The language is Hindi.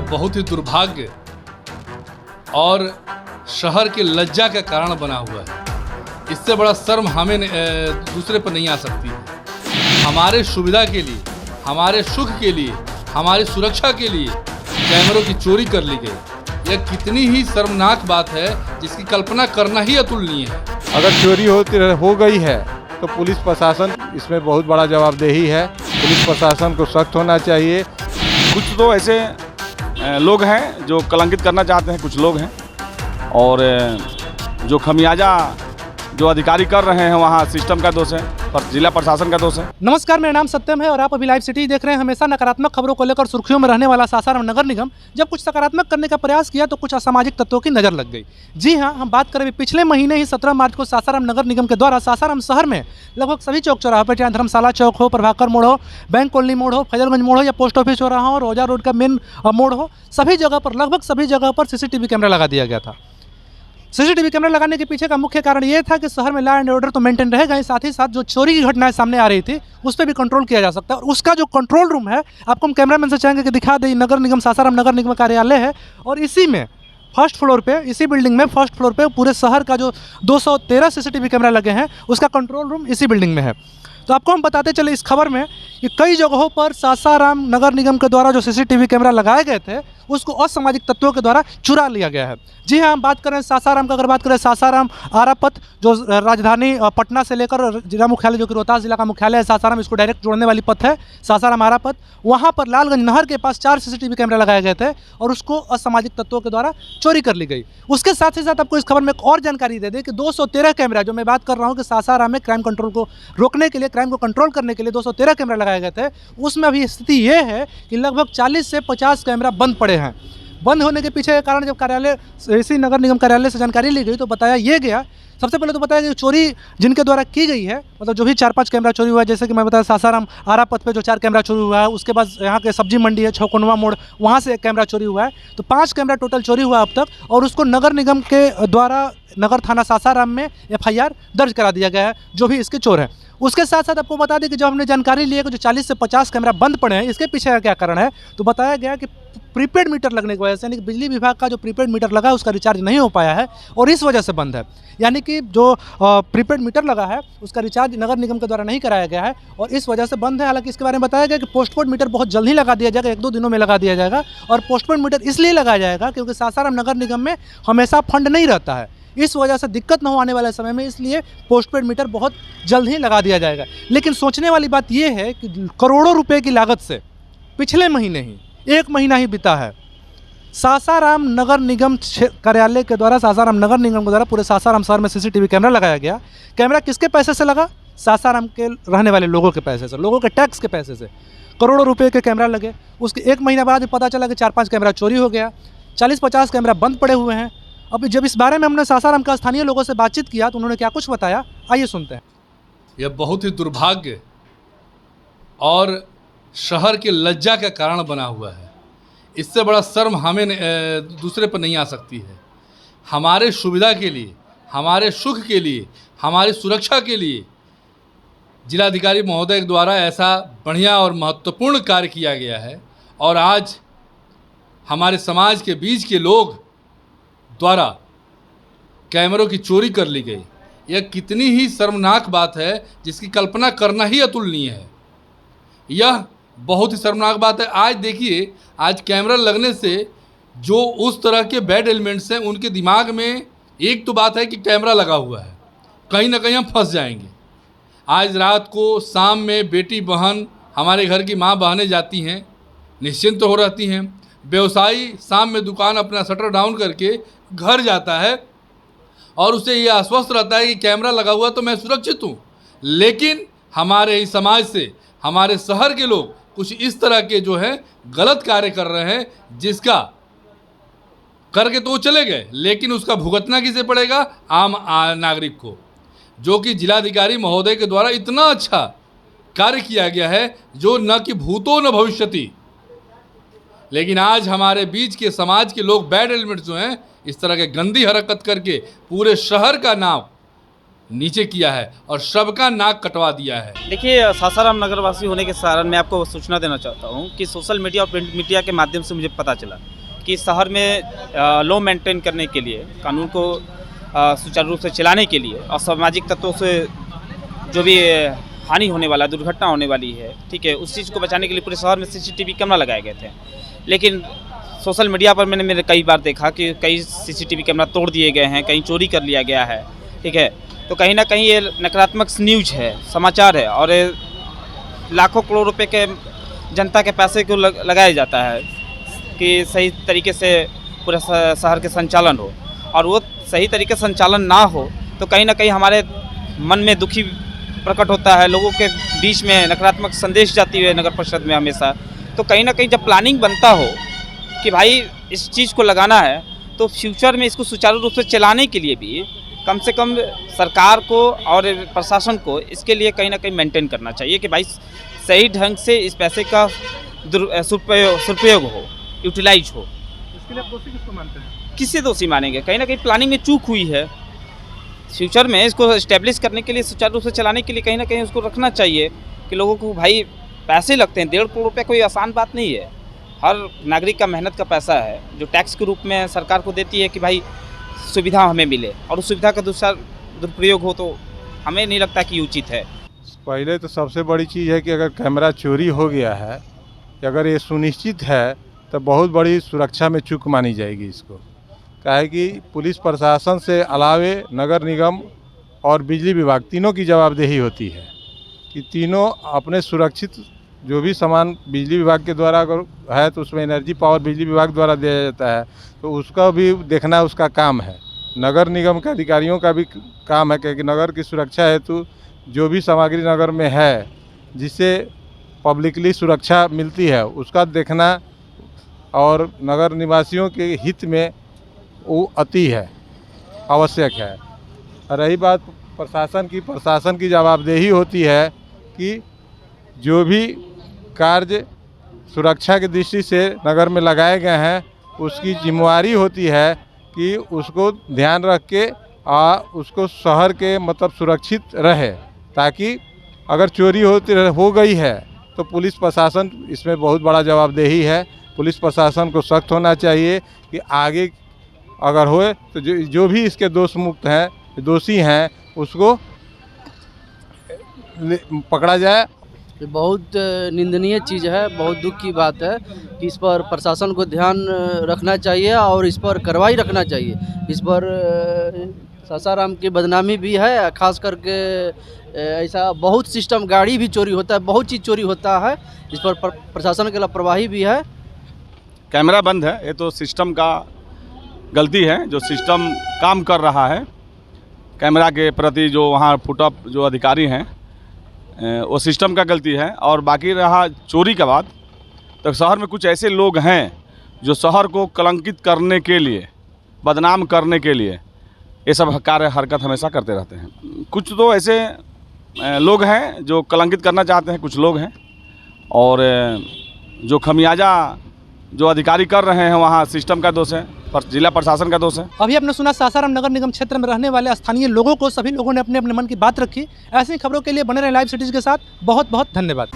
बहुत ही दुर्भाग्य और शहर की लज्जा का कारण बना हुआ है। इससे बड़ा शर्म हमें दूसरे पर नहीं आ सकती है। हमारे सुविधा के लिए, हमारे सुख के लिए, हमारी सुरक्षा के लिए कैमरों की चोरी कर ली गई। यह कितनी ही शर्मनाक बात है जिसकी कल्पना करना ही अतुलनीय है। अगर चोरी हो गई है तो पुलिस प्रशासन इसमें बहुत बड़ा जवाबदेही है। पुलिस प्रशासन को सख्त होना चाहिए। कुछ तो ऐसे लोग हैं जो कलंकित करना चाहते हैं, कुछ लोग हैं, और जो खमियाजा जो अधिकारी कर रहे हैं वहाँ सिस्टम का दोष है, पर जिला प्रशासन का दोष है। नमस्कार, मेरा नाम सत्यम है और आप अभी लाइव सिटी देख रहे हैं। हमेशा नकारात्मक खबरों को लेकर सुर्खियों में रहने वाला सासाराम नगर निगम जब कुछ सकारात्मक करने का प्रयास किया तो कुछ असामाजिक तत्वों की नज़र लग गई। जी हाँ, हम बात करें पिछले महीने ही 17 मार्च को सासाराम नगर निगम के द्वारा सासाराम शहर में लगभग सभी चौक चौराहों पर, चाहे धर्मशाला चौक हो, प्रभाकर मोड़ हो, बैंक कॉलोनी मोड़ हो, फैजलगंज मोड़ हो या पोस्ट ऑफिस चौराहा हो, रोजा रोड का मेन मोड़ हो, सभी जगह पर, लगभग सभी जगह पर सीसीटीवी कैमरा लगा दिया गया था। सीसीटीवी कैमरा लगाने के पीछे का मुख्य कारण ये था कि शहर में लॉ एंड ऑर्डर तो मेंटेन रहेगा ही, साथ ही साथ जो चोरी की घटनाएं सामने आ रही थी उस पर भी कंट्रोल किया जा सकता है। और उसका जो कंट्रोल रूम है, आपको हम कैमरामैन से चाहेंगे कि दिखा दें। नगर निगम सासाराम नगर निगम कार्यालय है और इसी में फर्स्ट फ्लोर पे, इसी बिल्डिंग में फर्स्ट फ्लोर पे पूरे शहर का जो 213 सीसीटीवी कैमरा लगे हैं उसका कंट्रोल रूम इसी बिल्डिंग में है। तो आपको हम बताते चले इस खबर में कि कई जगहों पर सासाराम नगर निगम के द्वारा जो सीसीटीवी कैमरा लगाए गए थे उसको असामाजिक तत्वों के द्वारा चुरा लिया गया है। जी हाँ, हम बात करें सासाराम का, अगर बात करें सासाराम आरापत, जो राजधानी पटना से लेकर जिला मुख्यालय जो कि रोहतास जिला का मुख्यालय है सासाराम, इसको डायरेक्ट जोड़ने वाली पथ है सासाराम आरापत। वहाँ पर लालगंज नहर के पास 4 सीसीटीवी कैमरा लगाए गए थे और उसको असामाजिक तत्वों के द्वारा चोरी कर ली गई। उसके साथ ही साथ आपको इस खबर में एक और जानकारी दे दें कि 213 कैमरा, जो मैं बात कर रहा हूँ कि सासाराम में क्राइम कंट्रोल को रोकने के लिए, क्राइम को कंट्रोल करने के लिए 213 कैमरा लगाए गए थे, उसमें अभी स्थिति ये है कि लगभग 40 से 50 कैमरा बंद पड़े हैं। बंद होने के पीछे कारण जब कार्यालय, इसी नगर निगम कार्यालय से जानकारी ली गई तो बताया ये गया, सबसे पहले तो बताया कि चोरी जिनके द्वारा की गई है, मतलब जो भी 4-5 कैमरा चोरी हुआ है, जैसे कि मैं बताया सासाराम आरापत पे जो 4 कैमरा चोरी हुआ है, उसके बाद यहाँ के सब्जी मंडी है छौकुनवा मोड़, वहाँ से 1 कैमरा चोरी हुआ है। तो 5 कैमरा टोटल चोरी हुआ अब तक और उसको नगर निगम के द्वारा नगर थाना सासाराम में FIR दर्ज करा दिया गया है, जो भी इसके चोर हैं। उसके साथ साथ आपको बता दें कि जब हमने जानकारी ली है कि जो 40 से 50 कैमरा बंद पड़े हैं, इसके पीछे का क्या कारण है, तो बताया गया कि प्रीपेड मीटर लगने की वजह से, यानी कि बिजली विभाग का जो प्रीपेड मीटर लगा है उसका रिचार्ज नहीं हो पाया है और इस वजह से बंद है। यानी कि जो प्रीपेड मीटर लगा है उसका रिचार्ज नगर निगम के द्वारा नहीं कराया गया है और इस वजह से बंद है। हालांकि इसके बारे में बताया गया कि पोस्टपेड मीटर बहुत जल्द ही लगा दिया जाएगा, 1-2 दिनों में लगा दिया जाएगा। और पोस्टपेड मीटर इसलिए लगाया जाएगा क्योंकि सासाराम नगर निगम में हमेशा फंड नहीं रहता है, इस वजह से दिक्कत न हो आने वाले समय में, इसलिए पोस्टपेड मीटर बहुत जल्द ही लगा दिया जाएगा। लेकिन सोचने वाली बात यह है कि करोड़ों रुपए की लागत से पिछले महीने ही, 1 महीना ही बीता है, सासाराम नगर निगम कार्यालय के द्वारा, सासाराम नगर निगम के द्वारा पूरे सासाराम शहर में सीसीटीवी कैमरा लगाया गया। कैमरा किसके पैसे से लगा? सासाराम के रहने वाले लोगों के पैसे से, लोगों के टैक्स के पैसे से करोड़ों रुपए के कैमरा लगे। उसके 1 महीना बाद पता चला कि 4-5 कैमरा चोरी हो गया, 40-50 कैमरा बंद पड़े हुए हैं। अभी जब इस बारे में हमने सासाराम का स्थानीय लोगों से बातचीत किया तो उन्होंने क्या कुछ बताया, आइए सुनते हैं। यह बहुत ही दुर्भाग्य और शहर की लज्जा का कारण बना हुआ है। इससे बड़ा शर्म हमें दूसरे पर नहीं आ सकती है। हमारे सुविधा के लिए, हमारे सुख के लिए, हमारी सुरक्षा के लिए जिलाधिकारी महोदय के द्वारा ऐसा बढ़िया और महत्वपूर्ण कार्य किया गया है और आज हमारे समाज के बीच के लोग द्वारा कैमरों की चोरी कर ली गई। यह कितनी ही शर्मनाक बात है जिसकी कल्पना करना ही अतुलनीय है। यह बहुत ही शर्मनाक बात है। आज देखिए, आज कैमरा लगने से जो उस तरह के बैड एलिमेंट्स हैं उनके दिमाग में एक तो बात है कि कैमरा लगा हुआ है, कहीं ना कहीं हम फंस जाएंगे। आज रात को, शाम में बेटी बहन, हमारे घर की माँ बहनें जाती हैं, निश्चिंत हो रहती हैं। व्यवसायी शाम में दुकान अपना शटर डाउन करके घर जाता है और उसे ये आश्वस्त रहता है कि कैमरा लगा हुआ तो मैं सुरक्षित हूँ। लेकिन हमारे ही समाज से, हमारे शहर के लोग कुछ इस तरह के जो है गलत कार्य कर रहे हैं, जिसका करके तो वो चले गए, लेकिन उसका भुगतना किसे पड़ेगा? आम नागरिक को, जो कि जिलाधिकारी महोदय के द्वारा इतना अच्छा कार्य किया गया है जो न कि भूतो न भविष्यति। लेकिन आज हमारे बीच के समाज के लोग, बैड एलिमेंट्स जो हैं, इस तरह के गंदी हरकत करके पूरे शहर का नाम नीचे किया है और सबका नाक कटवा दिया है। देखिए, सासाराम नगरवासी होने के कारण मैं आपको सूचना देना चाहता हूँ कि सोशल मीडिया और प्रिंट मीडिया के माध्यम से मुझे पता चला कि शहर में लॉ मेंटेन करने के लिए, कानून को सुचारू रूप से चलाने के लिए और सामाजिक तत्वों से जो भी हानि होने वाला, दुर्घटना होने वाली है, ठीक है, उस चीज़ को बचाने के लिए पूरे शहर में सीसीटीवी कैमरा लगाए गए थे। लेकिन सोशल मीडिया पर मैंने कई बार देखा कि कई सीसीटीवी कैमरा तोड़ दिए गए हैं, कहीं चोरी कर लिया गया है, ठीक है। तो कहीं ना कहीं ये नकारात्मक न्यूज है, समाचार है और लाखों करोड़ रुपए के जनता के पैसे को लगाया जाता है कि सही तरीके से पूरे शहर के संचालन हो, और वो सही तरीके से संचालन ना हो तो कहीं ना कहीं हमारे मन में दुखी प्रकट होता है, लोगों के बीच में नकारात्मक संदेश जाती है नगर परिषद में हमेशा। तो कहीं ना कहीं जब प्लानिंग बनता हो कि भाई इस चीज़ को लगाना है तो फ्यूचर में इसको सुचारू रूप से चलाने के लिए भी कम से कम सरकार को और प्रशासन को इसके लिए कहीं ना कहीं मेंटेन करना चाहिए कि भाई सही ढंग से इस पैसे का सदुपयोग हो, यूटिलाइज हो। इसके लिए आप दोषी किसको मानते हैं? किससे दोषी मानेंगे? कहीं ना कहीं प्लानिंग में चूक हुई है। फ्यूचर में इसको इस्टेब्लिश करने के लिए, सुचारू रूप से चलाने के लिए कहीं ना कहीं उसको रखना चाहिए कि लोगों को भाई पैसे लगते हैं, 1.5 करोड़ रुपये कोई आसान बात नहीं है। हर नागरिक का मेहनत का पैसा है जो टैक्स के रूप में सरकार को देती है कि भाई सुविधा हमें मिले, और उस सुविधा का दुरुपयोग हो तो हमें नहीं लगता कि उचित है। पहले तो सबसे बड़ी चीज़ है कि अगर कैमरा चोरी हो गया है, अगर ये सुनिश्चित है तो बहुत बड़ी सुरक्षा में चूक मानी जाएगी इसको। काहे कि पुलिस प्रशासन से अलावे नगर निगम और बिजली विभाग तीनों की जवाबदेही होती है कि तीनों अपने सुरक्षित जो भी सामान बिजली विभाग के द्वारा अगर है तो उसमें एनर्जी पावर बिजली विभाग द्वारा दिया जाता है, तो उसका भी देखना उसका काम है। नगर निगम के अधिकारियों का भी काम है कि नगर की सुरक्षा हेतु जो भी सामग्री नगर में है जिससे पब्लिकली सुरक्षा मिलती है उसका देखना और नगर निवासियों के हित में वो अति है, आवश्यक है। रही बात प्रशासन की जवाबदेही होती है कि जो भी कार्य सुरक्षा की दृष्टि से नगर में लगाए गए हैं उसकी जिम्मेवारी होती है कि उसको ध्यान रख के उसको शहर के मतलब सुरक्षित रहे, ताकि अगर चोरी हो गई है तो पुलिस प्रशासन इसमें बहुत बड़ा जवाबदेही है। पुलिस प्रशासन को सख्त होना चाहिए कि आगे अगर होए तो जो भी इसके दोष मुक्त हैं, दोषी हैं, उसको पकड़ा जाए। ये बहुत निंदनीय चीज़ है, बहुत दुख की बात है कि इस पर प्रशासन को ध्यान रखना चाहिए और इस पर कार्रवाई रखना चाहिए। इस पर सासाराम की बदनामी भी है, खास करके ऐसा बहुत सिस्टम, गाड़ी भी चोरी होता है, बहुत चीज़ चोरी होता है, इस पर प्रशासन की लापरवाही भी है। कैमरा बंद है, ये तो सिस्टम का गलती है, जो सिस्टम काम कर रहा है। कैमरा के प्रति जो वहाँ फुटअप जो अधिकारी हैं वो सिस्टम का गलती है। और बाकी रहा चोरी का बात, तो शहर में कुछ ऐसे लोग हैं जो शहर को कलंकित करने के लिए, बदनाम करने के लिए ये सब कार्य हरकत हमेशा करते रहते हैं। कुछ तो ऐसे लोग हैं जो कलंकित करना चाहते हैं, कुछ लोग हैं, और जो खमियाजा जो अधिकारी कर रहे हैं वहाँ सिस्टम का दोष है, जिला प्रशासन का दोष है। अभी आपने सुना सासाराम नगर निगम क्षेत्र में रहने वाले स्थानीय लोगों को, सभी लोगों ने अपने अपने मन की बात रखी। ऐसी खबरों के लिए बने रहे लाइव सिटीज के साथ। बहुत बहुत धन्यवाद।